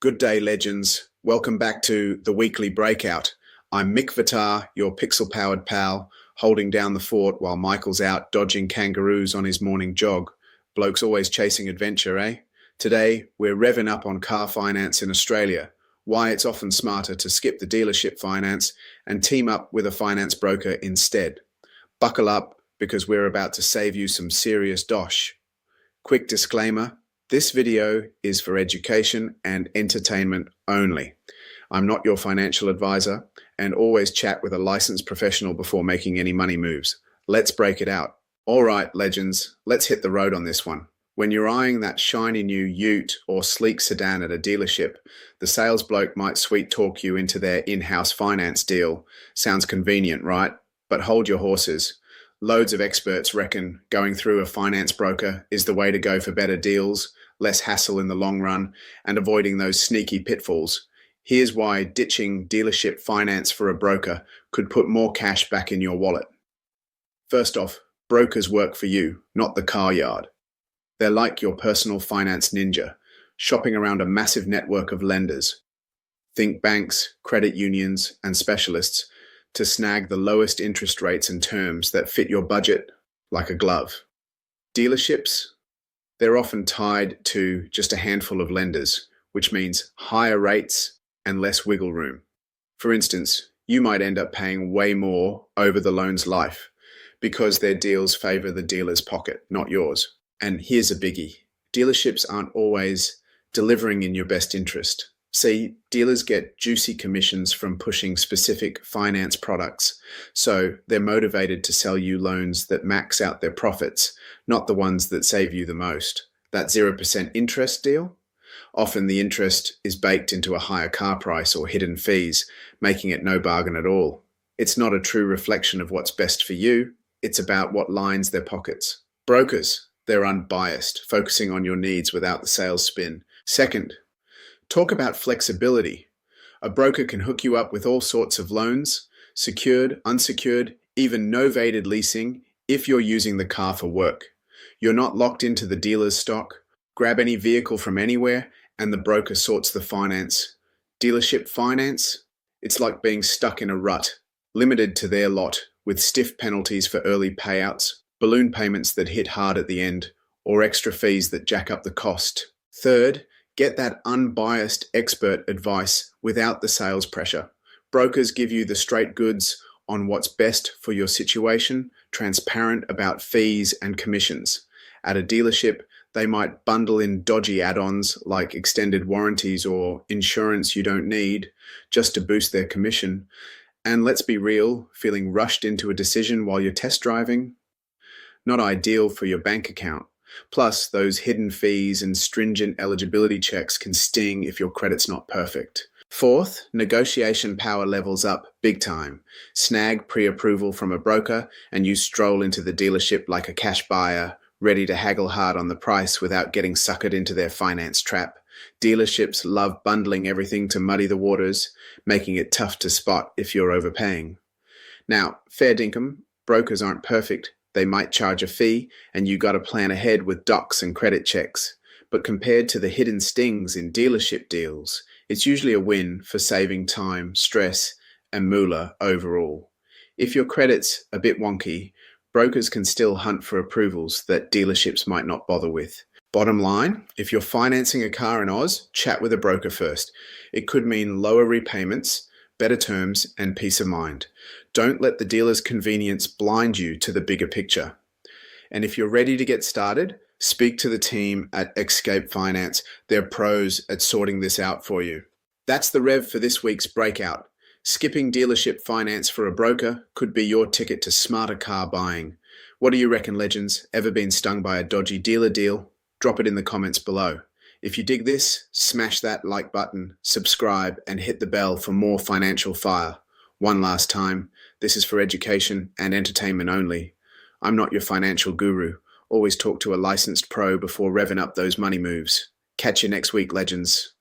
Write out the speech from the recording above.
Good day, legends. Welcome back to the weekly breakout. I'm MICKVATAR, your pixel-powered pal, holding down the fort while Michael's out dodging kangaroos on his morning jog. Bloke's always chasing adventure, eh? Today, we're revving up on car finance in Australia, why it's often smarter to skip the dealership finance and team up with a finance broker instead. Buckle up, because we're about to save you some serious dosh. Quick disclaimer. This video is for education and entertainment only. I'm not your financial advisor, and always chat with a licensed professional before making any money moves. Let's break it out. All right, legends, let's hit the road on this one. When you're eyeing that shiny new ute or sleek sedan at a dealership, the sales bloke might sweet talk you into their in-house finance deal. Sounds convenient, right? But hold your horses. Loads of experts reckon going through a finance broker is the way to go for better deals, less hassle in the long run, and avoiding those sneaky pitfalls. Here's why ditching dealership finance for a broker could put more cash back in your wallet. First off, brokers work for you, not the car yard. They're like your personal finance ninja, shopping around a massive network of lenders. Think banks, credit unions, and specialists to snag the lowest interest rates and terms that fit your budget like a glove. Dealerships, they're often tied to just a handful of lenders, which means higher rates and less wiggle room. For instance, you might end up paying way more over the loan's life because their deals favor the dealer's pocket, not yours. And here's a biggie. Dealerships aren't always delivering in your best interest. See, dealers get juicy commissions from pushing specific finance products, so they're motivated to sell you loans that max out their profits, not the ones that save you the most. That 0% interest deal? Often the interest is baked into a higher car price or hidden fees, making it no bargain at all. It's not a true reflection of what's best for you, it's about what lines their pockets. Brokers, they're unbiased, focusing on your needs without the sales spin. Second, talk about flexibility. A broker can hook you up with all sorts of loans, secured, unsecured, even novated leasing if you're using the car for work. You're not locked into the dealer's stock. Grab any vehicle from anywhere and the broker sorts the finance. Dealership finance? It's like being stuck in a rut, limited to their lot, with stiff penalties for early payouts, balloon payments that hit hard at the end, or extra fees that jack up the cost. Third, get that unbiased expert advice without the sales pressure. Brokers give you the straight goods on what's best for your situation, transparent about fees and commissions. At a dealership, they might bundle in dodgy add-ons like extended warranties or insurance you don't need just to boost their commission. And let's be real, feeling rushed into a decision while you're test driving? Not ideal for your bank account. Plus, those hidden fees and stringent eligibility checks can sting if your credit's not perfect. Fourth, negotiation power levels up big time. Snag pre-approval from a broker and you stroll into the dealership like a cash buyer, ready to haggle hard on the price without getting suckered into their finance trap. Dealerships love bundling everything to muddy the waters, making it tough to spot if you're overpaying. Now, fair dinkum, brokers aren't perfect. They might charge a fee, and you got to plan ahead with docs and credit checks. But compared to the hidden stings in dealership deals, it's usually a win for saving time, stress, and moolah overall. If your credit's a bit wonky, brokers can still hunt for approvals that dealerships might not bother with. Bottom line, if you're financing a car in Oz, chat with a broker first. It could mean lower repayments, better terms, and peace of mind. Don't let the dealer's convenience blind you to the bigger picture. And if you're ready to get started, speak to the team at Escape Finance. They're pros at sorting this out for you. That's the rev for this week's breakout. Skipping dealership finance for a broker could be your ticket to smarter car buying. What do you reckon, legends? Ever been stung by a dodgy dealer deal? Drop it in the comments below. If you dig this, smash that like button, subscribe, and hit the bell for more financial fire. One last time, this is for education and entertainment only. I'm not your financial guru. Always talk to a licensed pro before revving up those money moves. Catch you next week, legends.